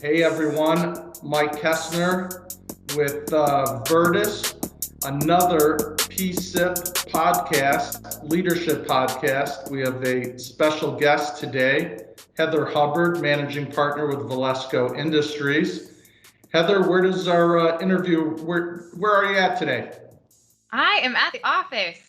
Hey everyone, Mike Kessner with Vertus, another PCIP podcast, leadership podcast. We have a special guest today, Heather Hubbard, managing partner with Valesco Industries. Heather, where does our interview, where are you at today? I am at the office.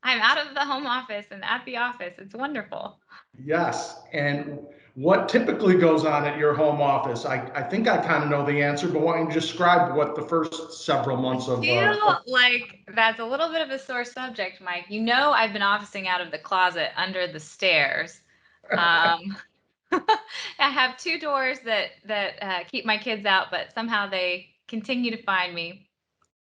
I'm out of the home office and at the office. It's wonderful. Yes, and what typically goes on at your home office? I think I kind of know the answer, but why don't you describe what the first several I months of feel like that's a little bit of a sore subject, Mike. You know, I've been officing out of the closet under the stairs. Um, I have two doors that keep my kids out, but somehow they continue to find me.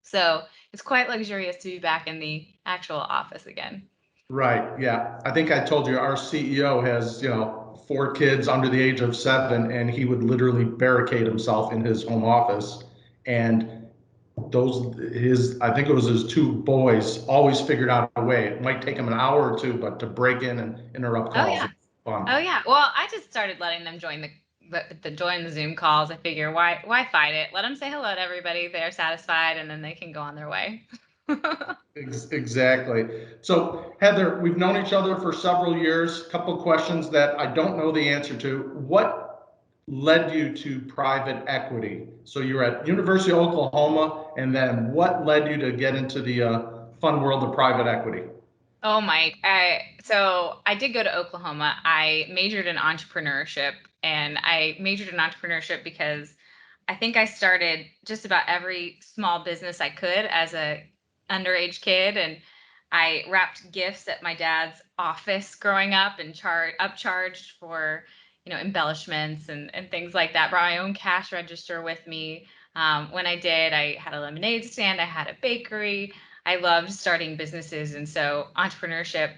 So it's quite luxurious to be back in the actual office again. Right, yeah. I think I told you our CEO has, four kids under the age of 7, and he would literally barricade himself in his home office. And I think it was his two boys always figured out a way. It might take him an hour or two, but to break in and interrupt Oh calls yeah. is fun. Oh yeah. Well, I just started letting them join the Zoom calls. I figure why fight it? Let them say hello to everybody. They're satisfied, and then they can go on their way. Exactly. So, Heather, we've known each other for several years. A couple of questions that I don't know the answer to. What led you to private equity? So you're at University of Oklahoma, and then what led you to get into the fun world of private equity? Oh, Mike. So I did go to Oklahoma. I majored in entrepreneurship, and I majored in entrepreneurship because I think I started just about every small business I could as a underage kid, and I wrapped gifts at my dad's office growing up and upcharged for embellishments and things like that. Brought my own cash register with me. When I did, I had a lemonade stand. I had a bakery. I loved starting businesses, and so entrepreneurship.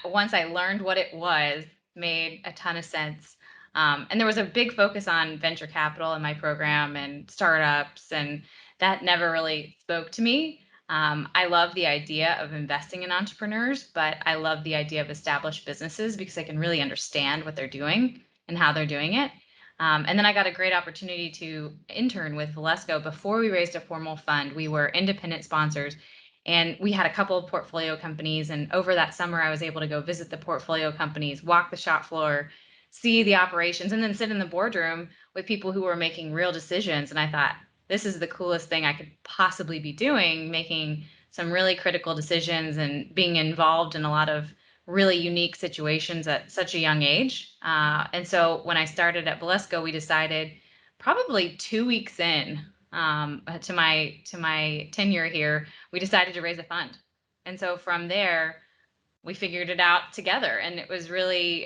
Once I learned what it was, made a ton of sense. And there was a big focus on venture capital in my program and startups, and that never really spoke to me. I love the idea of investing in entrepreneurs, but I love the idea of established businesses because I can really understand what they're doing and how they're doing it. And then I got a great opportunity to intern with Valesco before we raised a formal fund. We were independent sponsors and we had a couple of portfolio companies. And over that summer, I was able to go visit the portfolio companies, walk the shop floor, see the operations, and then sit in the boardroom with people who were making real decisions. And I thought, this is the coolest thing I could possibly be doing, making some really critical decisions and being involved in a lot of really unique situations at such a young age. And so when I started at Valesco, we decided probably 2 weeks in to my tenure here, we decided to raise a fund. And so from there, we figured it out together. And it was really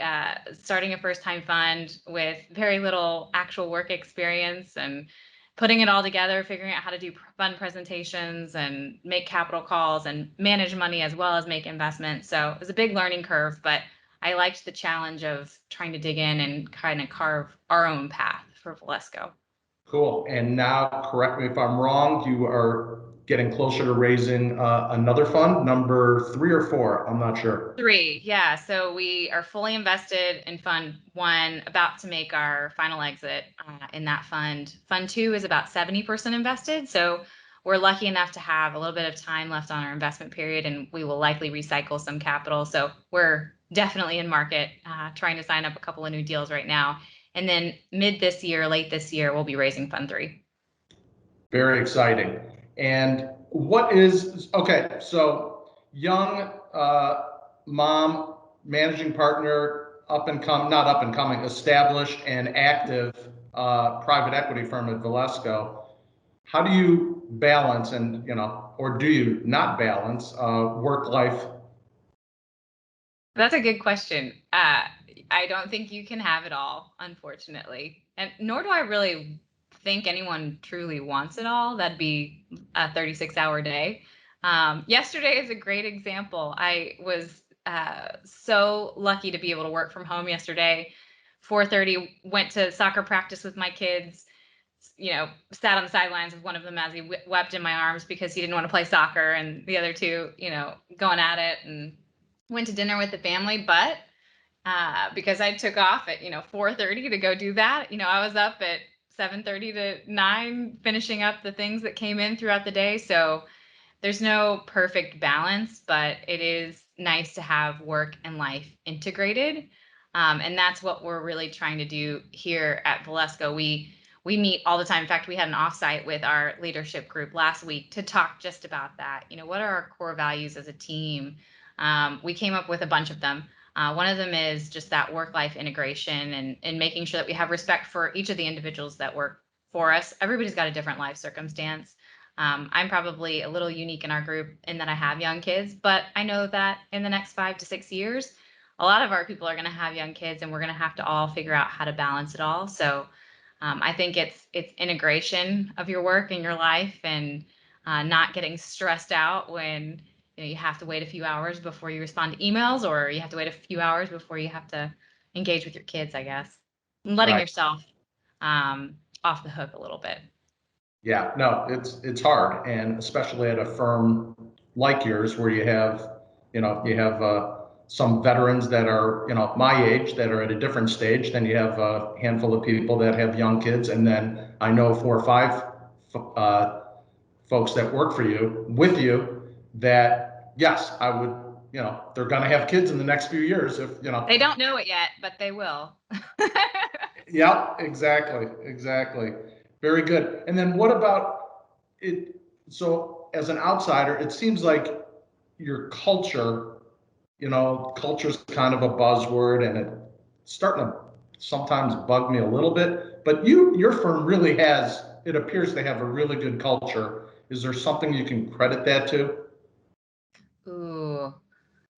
starting a first time fund with very little actual work experience and putting it all together, figuring out how to do fund presentations and make capital calls and manage money as well as make investments. So it was a big learning curve, but I liked the challenge of trying to dig in and kind of carve our own path for Valesco. Cool. And now, correct me if I'm wrong, you are getting closer to raising another fund, number 3 or 4. I'm not sure. Three, yeah. So we are fully invested in Fund One, about to make our final exit in that fund. Fund Two is about 70% invested. So we're lucky enough to have a little bit of time left on our investment period, and we will likely recycle some capital. So we're definitely in market, trying to sign up a couple of new deals right now. And then mid this year, late this year, we'll be raising Fund Three. Very exciting. And what is, okay, so young mom, managing partner, up and come, not up and coming, established and active private equity firm at Valesco. How do you balance and, or do you not balance work life? That's a good question. I don't think you can have it all, unfortunately. And nor do I really think anyone truly wants it all. That'd be a 36-hour day. Yesterday is a great example. I was so lucky to be able to work from home yesterday. 4:30, went to soccer practice with my kids, sat on the sidelines of one of them as he wept in my arms because he didn't want to play soccer, and the other two, going at it, and went to dinner with the family. But because I took off at 4:30 to go do that. I was up at 7:30 to 9 finishing up the things that came in throughout the day. So there's no perfect balance, but it is nice to have work and life integrated. And that's what we're really trying to do here at Valesco. We meet all the time. In fact, we had an offsite with our leadership group last week to talk just about that. What are our core values as a team? We came up with a bunch of them. One of them is just that work-life integration and making sure that we have respect for each of the individuals that work for us. Everybody's got a different life circumstance. I'm probably a little unique in our group in that I have young kids, but I know that in the next 5 to 6 years, a lot of our people are going to have young kids, and we're going to have to all figure out how to balance it all. So I think it's integration of your work and your life, and not getting stressed out when you have to wait a few hours before you respond to emails, or you have to wait a few hours before you have to engage with your kids, I guess. And letting Right. yourself off the hook a little bit. Yeah, no, it's hard, and especially at a firm like yours where you have some veterans that are my age that are at a different stage. Then you have a handful of people that have young kids, and then I know 4 or 5 uh, folks that work for you with you that yes, I would they're going to have kids in the next few years if They don't know it yet, but they will. Yeah, exactly. Very good. And then what about it? So as an outsider, it seems like your culture is kind of a buzzword and it's starting to sometimes bug me a little bit, but your firm really it appears they have a really good culture. Is there something you can credit that to? Ooh,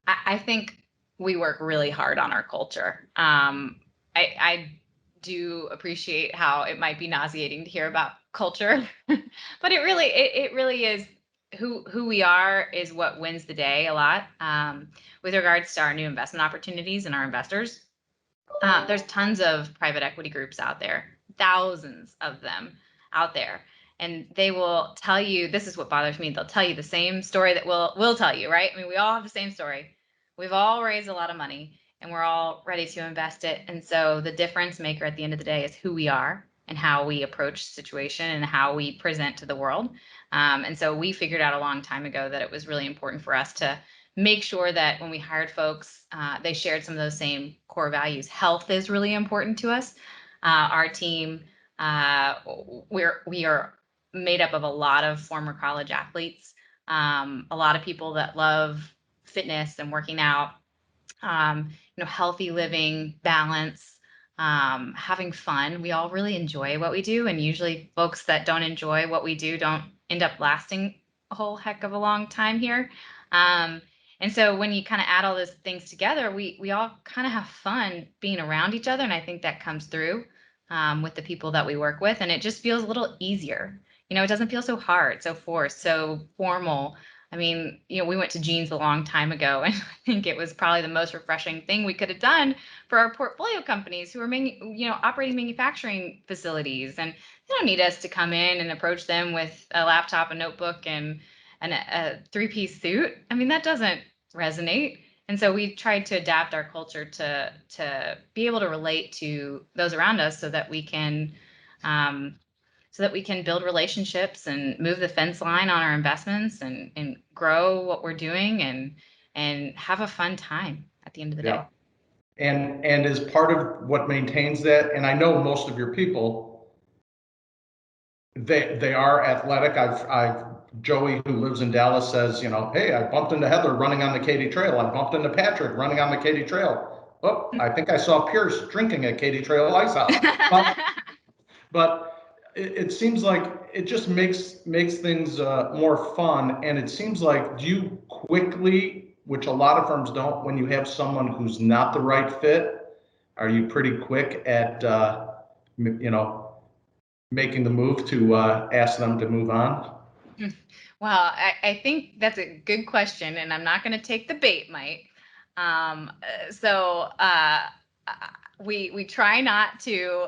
I think we work really hard on our culture. I do appreciate how it might be nauseating to hear about culture, but it really is who we are is what wins the day a lot. With regards to our new investment opportunities and our investors, there's tons of private equity groups out there, thousands of them out there. And they will tell you, this is what bothers me. They'll tell you the same story that we'll tell you, right? I mean, we all have the same story. We've all raised a lot of money and we're all ready to invest it. And so the difference maker at the end of the day is who we are and how we approach the situation and how we present to the world. And so we figured out a long time ago that it was really important for us to make sure that when we hired folks, they shared some of those same core values. Health is really important to us. Our team, we are made up of a lot of former college athletes, a lot of people that love fitness and working out, healthy living, balance, having fun. We all really enjoy what we do, and usually folks that don't enjoy what we do don't end up lasting a whole heck of a long time here. Um, and so when you kind of add all those things together, we all kind of have fun being around each other, and I think that comes through with the people that we work with, and it just feels a little easier. It doesn't feel so hard, so forced, so formal. I mean, we went to jeans a long time ago, and I think it was probably the most refreshing thing we could have done for our portfolio companies who are operating manufacturing facilities, and they don't need us to come in and approach them with a laptop, a notebook, and a three-piece suit. I mean, that doesn't resonate. And so we tried to adapt our culture to be able to relate to those around us um, so that we can build relationships and move the fence line on our investments and grow what we're doing and have a fun time at the end of the day. Yeah. And as part of what maintains that, and I know most of your people, they are athletic. I've Joey, who lives in Dallas, says, hey, I bumped into Heather running on the Katy Trail. I bumped into Patrick running on the Katy Trail. Oh, I think I saw Pierce drinking at Katy Trail Ice House. But it seems like it just makes things more fun. And it seems like, do you quickly, which a lot of firms don't, when you have someone who's not the right fit, are you pretty quick at making the move to ask them to move on? Well, I think that's a good question, and I'm not going to take the bait, Mike. So we try not to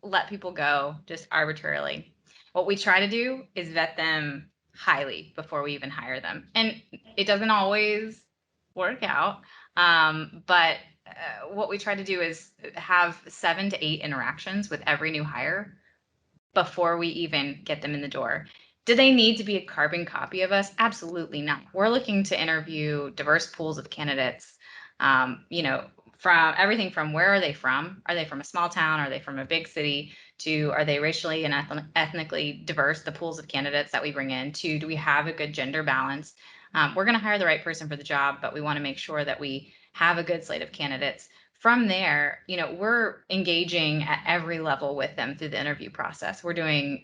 let people go just arbitrarily. What we try to do is vet them highly before we even hire them, and it doesn't always work out. But what we try to do is have 7 to 8 interactions with every new hire before we even get them in the door. Do they need to be a carbon copy of us? Absolutely not. We're looking to interview diverse pools of candidates. From everything from where are they from? Are they from a small town? Are they from a big city? To are they racially and ethnically diverse? The pools of candidates that we bring in. To do we have a good gender balance? We're going to hire the right person for the job, but we want to make sure that we have a good slate of candidates. From there, we're engaging at every level with them through the interview process. We're doing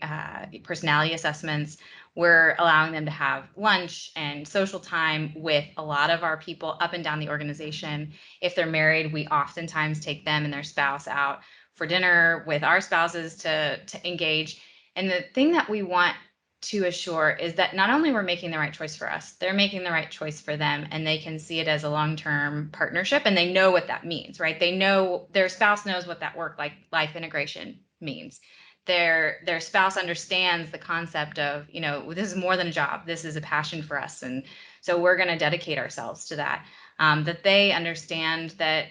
personality assessments. We're allowing them to have lunch and social time with a lot of our people up and down the organization. If they're married, we oftentimes take them and their spouse out for dinner with our spouses to engage. And the thing that we want to assure is that not only we're making the right choice for us, they're making the right choice for them, and they can see it as a long-term partnership, and they know what that means, right? They know their spouse knows what that life integration means. Their spouse understands the concept of, this is more than a job. This is a passion for us, and so we're going to dedicate ourselves to that. That they understand that,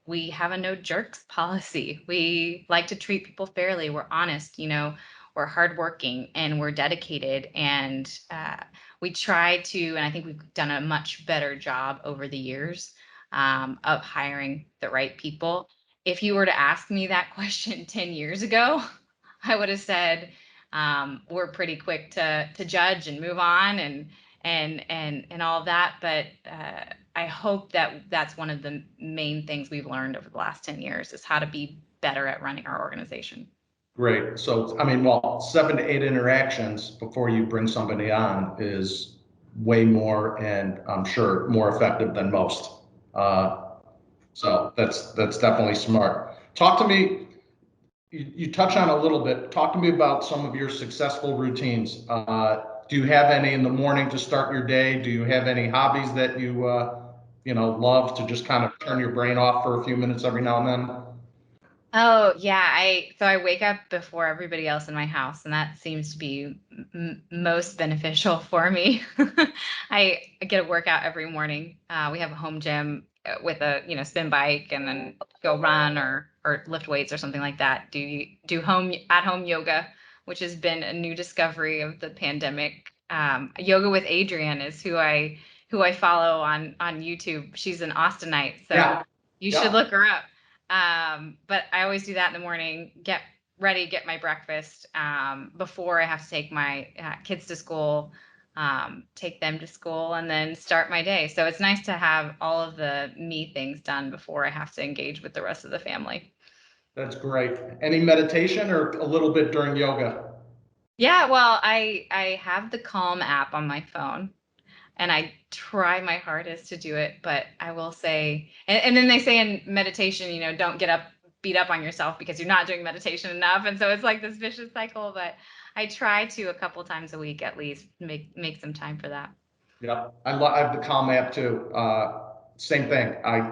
we have a no jerks policy. We like to treat people fairly. We're honest, we're hardworking, and we're dedicated, and we try to, and I think we've done a much better job over the years of hiring the right people. If you were to ask me that question 10 years ago, I would have said we're pretty quick to judge and move on and all of that. But I hope that that's one of the main things we've learned over the last 10 years is how to be better at running our organization. Great. So, 7 to 8 interactions before you bring somebody on is way more, and I'm sure more effective than most. So that's definitely smart. Talk to me. You touch on a little bit. Talk to me about some of your successful routines. Do you have any in the morning to start your day? Do you have any hobbies that you love to just kind of turn your brain off for a few minutes every now and then? Oh yeah, I wake up before everybody else in my house, and that seems to be most beneficial for me. I get a workout every morning. We have a home gym with a spin bike, and then go run or lift weights or something like that. Do home at home yoga, which has been a new discovery of the pandemic. Yoga with Adrienne is who I follow on YouTube. She's an Austinite, so Yeah. you should look her up. But I always do that in the morning, get ready, get my breakfast before I have to take my kids to school, take them to school, and then start my day. So it's nice to have all of the me things done before I have to engage with the rest of the family. That's great. Any meditation or a little bit during yoga? Yeah, well, I have the Calm app on my phone, and I try my hardest to do it, but I will say, and then they say in meditation, don't beat up on yourself because you're not doing meditation enough. And so it's like this vicious cycle, but I try to a couple times a week at least make some time for that. Yeah, I have the Calm app too. Same thing. I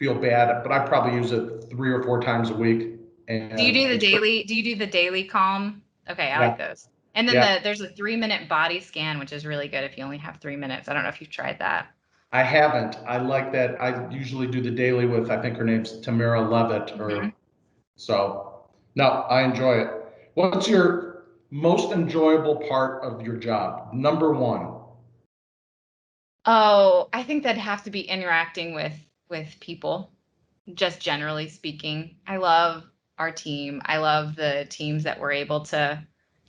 feel bad, but I probably use it 3 or 4 times a week. And Do you it's do the daily Calm? Okay, I yeah, like those. And then yeah. there's a 3-minute body scan, which is really good if you only have 3 minutes. I don't know if you've tried that. I haven't. I like that. I usually do the daily with, I think her name's Tamara Levitt, or so. No, I enjoy it. What's your most enjoyable part of your job? Number one. Oh, I think that'd have to be interacting with people, just generally speaking. I love our team. I love the teams that we're able to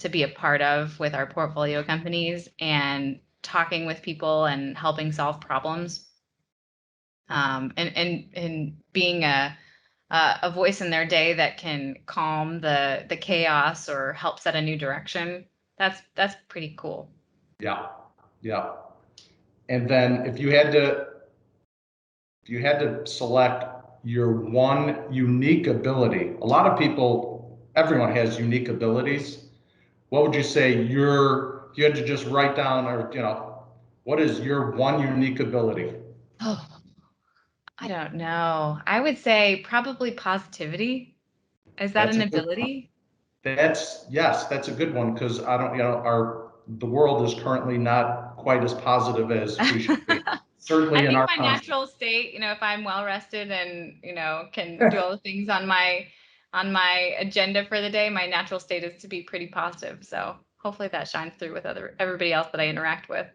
be a part of with our portfolio companies and talking with people and helping solve problems. And being a voice in their day that can calm the chaos or help set a new direction. That's pretty cool. Yeah, yeah. And then if you had to select your one unique ability, a lot of people, everyone has unique abilities. What would you say if you had to just write down, or, what is your one unique ability? Oh, I don't know. I would say probably positivity. Is that That's an a good one. ability? Yes, that's a good one, because I don't, the world is currently not quite as positive as we should be. certainly I in think our my country. natural state, if I'm well rested and, can do all the things on my agenda for the day, my natural state is to be pretty positive. So hopefully that shines through with everybody else that I interact with.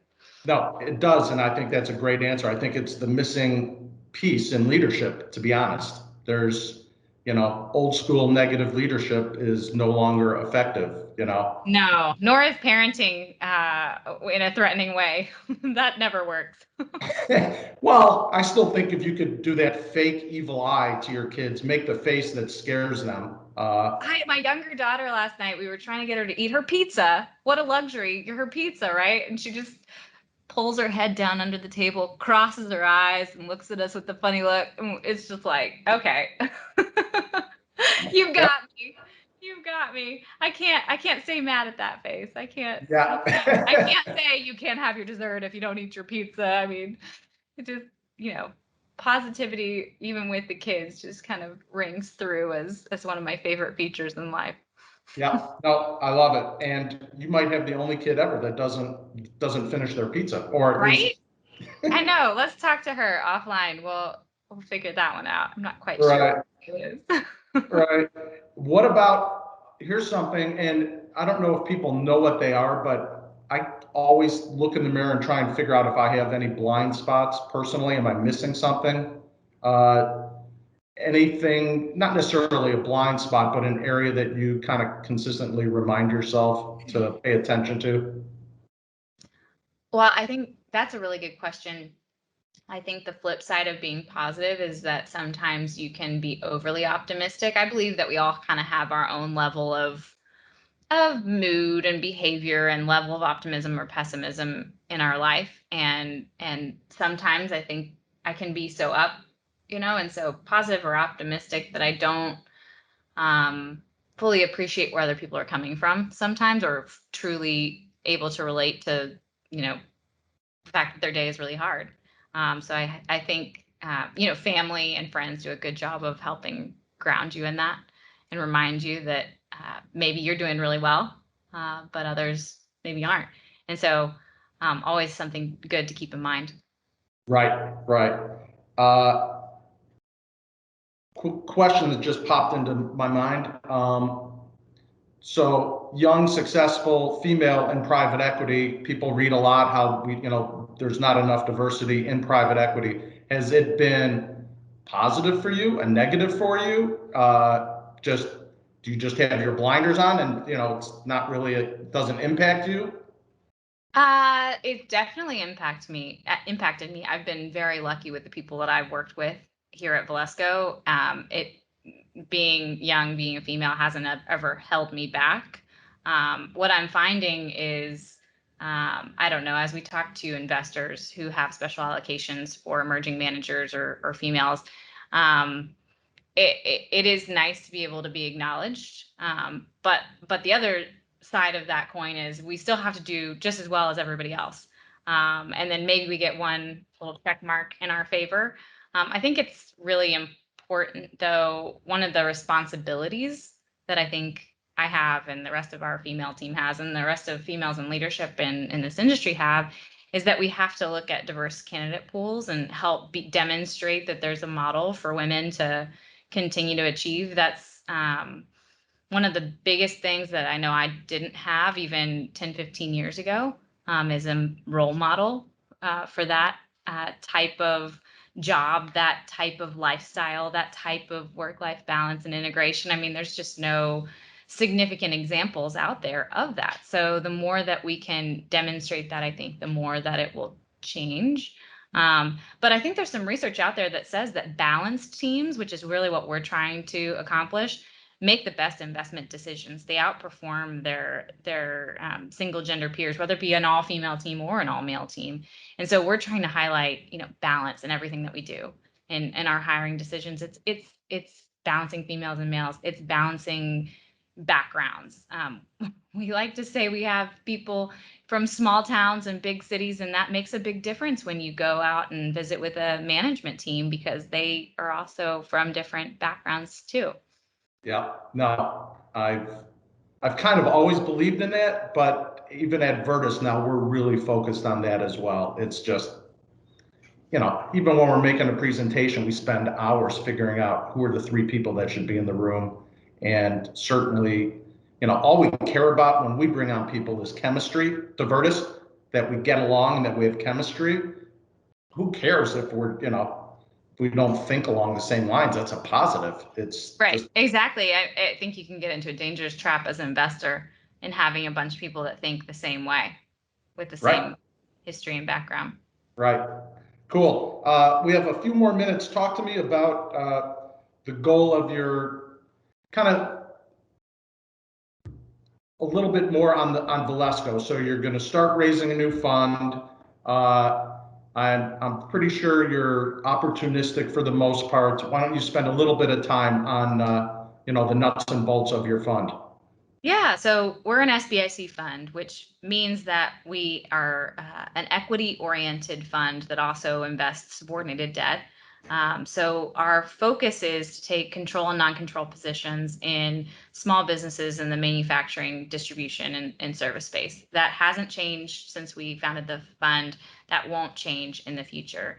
No, it does, and I think that's a great answer. I think it's the missing piece in leadership, to be honest. There's, old school negative leadership is no longer effective. No, nor is parenting in a threatening way. That never works. Well, I still think if you could do that fake evil eye to your kids, make the face that scares them. My younger daughter last night, we were trying to get her to eat her pizza. What a luxury, her pizza, right? And she just pulls her head down under the table, crosses her eyes, and looks at us with a funny look. And it's just like, okay, you've Yep. got me. You've got me. I can't stay mad at that face. I can't. Yeah. I can't say you can't have your dessert if you don't eat your pizza. I mean, it just, positivity, even with the kids, just kind of rings through as one of my favorite features in life. Yeah, no, I love it. And you might have the only kid ever that doesn't finish their pizza, or at Right? least I know. Let's talk to her offline. We'll figure that one out. I'm not quite sure right, what it is. right. What about, here's something, and I don't know if people know what they are, but I always look in the mirror and try and figure out if I have any blind spots personally. Am I missing something? Uh, Anything, not necessarily a blind spot, but an area that you kind of consistently remind yourself to pay attention to? Well, I think that's a really good question. I think the flip side of being positive is that sometimes you can be overly optimistic. I believe that we all kind of have our own level of mood and behavior and level of optimism or pessimism in our life, and sometimes I think I can be so up, and so positive or optimistic that I don't fully appreciate where other people are coming from sometimes, or truly able to relate to, the fact that their day is really hard. So I think, family and friends do a good job of helping ground you in that and remind you that maybe you're doing really well, but others maybe aren't. And so always something good to keep in mind. Right, right. Uh, Question that just popped into my mind. So young, successful female in private equity, people read a lot how there's not enough diversity in private equity. Has it been positive for you, a negative for you? Just do you just have your blinders on and it's not really it doesn't impact you? It definitely impacted me. I've been very lucky with the people that I've worked with here at Valesco. It being young, being a female hasn't ever held me back. What I'm finding is, I don't know, as we talk to investors who have special allocations for emerging managers or females, it is nice to be able to be acknowledged. But the other side of that coin is we still have to do just as well as everybody else. And then maybe we get one little check mark in our favor. I think it's really important, though. One of the responsibilities that I think I have, and the rest of our female team has, and the rest of females in leadership in this industry have, is that we have to look at diverse candidate pools and help demonstrate that there's a model for women to continue to achieve. That's one of the biggest things that I know I didn't have even 10, 15 years ago, is a role model for that type of job, that type of lifestyle, that type of work-life balance and integration. I mean, there's just no significant examples out there of that. So the more that we can demonstrate that, I think the more that it will change. But I think there's some research out there that says that balanced teams, which is really what we're trying to accomplish, make the best investment decisions. They outperform their single gender peers, whether it be an all female team or an all male team. And so we're trying to highlight, balance in everything that we do in our hiring decisions. It's balancing females and males. It's balancing backgrounds. We like to say we have people from small towns and big cities, and that makes a big difference when you go out and visit with a management team, because they are also from different backgrounds too. Yeah, no, I've kind of always believed in that, but even at Vertus now, we're really focused on that as well. It's just even when we're making a presentation, we spend hours figuring out who are the 3 people that should be in the room. And certainly, all we care about when we bring on people is chemistry, diverse, that we get along and that we have chemistry. Who cares if we don't think along the same lines? That's a positive. It's Right. just Exactly. I think you can get into a dangerous trap as an investor in having a bunch of people that think the same way with the right, same history and background. right. Cool. We have a few more minutes. Talk to me about the goal of your kind of a little bit more on Valesco. So you're going to start raising a new fund. I'm pretty sure you're opportunistic for the most part. Why don't you spend a little bit of time on the nuts and bolts of your fund? Yeah, so we're an SBIC fund, which means that we are an equity-oriented fund that also invests subordinated debt. So our focus is to take control and non-control positions in small businesses in the manufacturing, distribution, and service space. That hasn't changed since we founded the fund. That won't change in the future.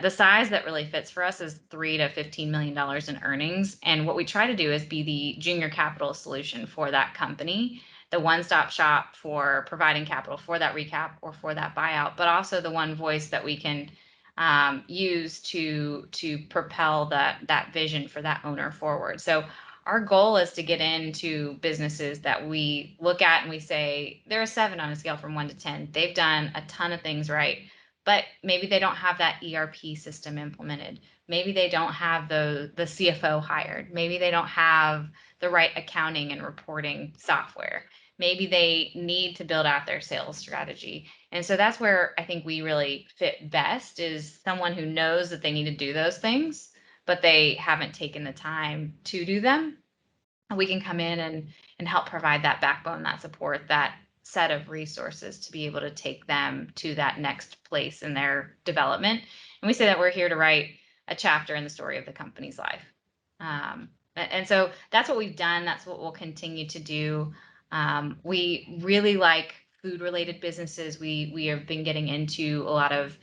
The size that really fits for us is $3 to $15 million in earnings. And what we try to do is be the junior capital solution for that company, the one-stop shop for providing capital for that recap or for that buyout, but also the one voice that we can use to propel that vision for that owner forward. So our goal is to get into businesses that we look at and we say, they're a 7 on a scale from 1 to 10. They've done a ton of things right, but maybe they don't have that ERP system implemented. Maybe they don't have the CFO hired. Maybe they don't have the right accounting and reporting software. Maybe they need to build out their sales strategy. And so that's where I think we really fit best, is someone who knows that they need to do those things, but they haven't taken the time to do them. And we can come in and help provide that backbone, that support, that set of resources to be able to take them to that next place in their development. And we say that we're here to write a chapter in the story of the company's life. And so that's what we've done. That's what we'll continue to do. We really like food-related businesses. We have been getting into a lot of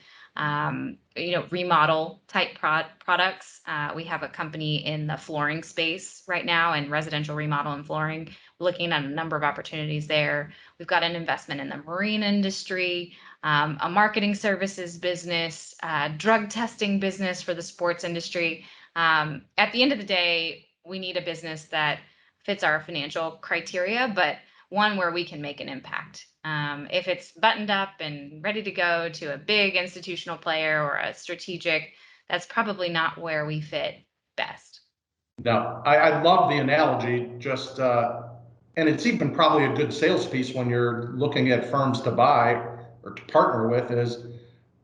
remodel type products. We have a company in the flooring space right now, in residential remodel and flooring. We're looking at a number of opportunities there. We've got an investment in the marine industry, a marketing services business, drug testing business for the sports industry. At the end of the day, we need a business that fits our financial criteria, but one where we can make an impact. If it's buttoned up and ready to go to a big institutional player or a strategic, that's probably not where we fit best. No, I love the analogy, and it's even probably a good sales piece when you're looking at firms to buy or to partner with, is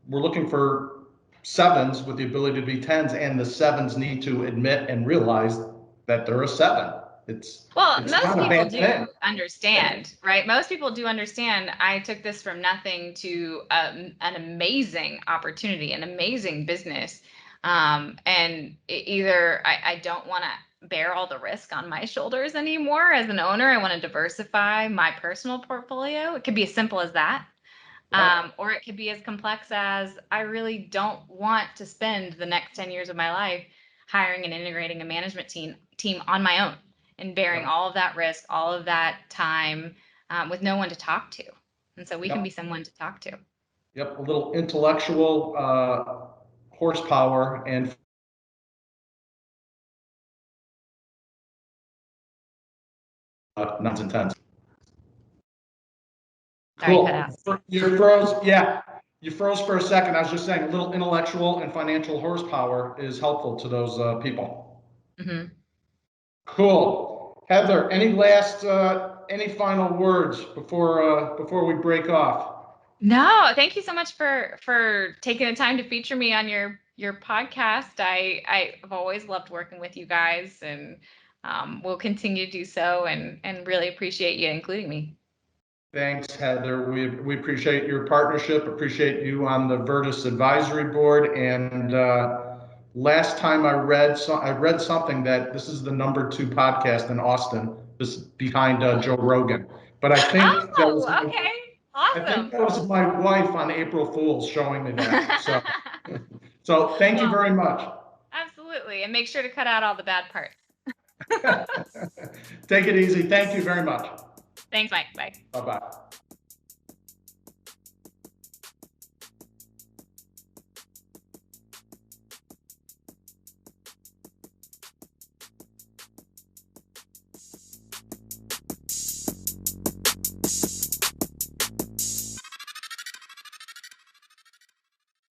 we're looking for 7s with the ability to be 10s, and the 7s need to admit and realize that they're a 7. It's most not a people bad do thing. understand, right? Most people do understand. I took this from nothing to an amazing opportunity, an amazing business. And either I don't want to bear all the risk on my shoulders anymore as an owner. I want to diversify my personal portfolio. It could be as simple as that. Or it could be as complex as, I really don't want to spend the next 10 years of my life hiring and integrating a management team on my own and bearing all of that risk, all of that time with no one to talk to. And so we can be someone to talk to. Yep, a little intellectual horsepower and nines and tens. Cool. You froze. Yeah, you froze for a second. I was just saying, a little intellectual and financial horsepower is helpful to those people. Mm-hmm. Cool. Heather, any final words before we break off? No, thank you so much for taking the time to feature me on your podcast. I've always loved working with you guys, and we'll continue to do so, and really appreciate you including me. Thanks, Heather. We appreciate your partnership, appreciate you on the Virtus Advisory Board. And last time I read something that this is the #2 podcast in Austin, this behind Joe Rogan. But I think okay. Awesome. I think that was my wife on April Fool's showing me that. So So thank you Well, very much. absolutely. And make sure to cut out all the bad parts. Take it easy. Thank you very much. Thanks, Mike. Bye. Bye-bye.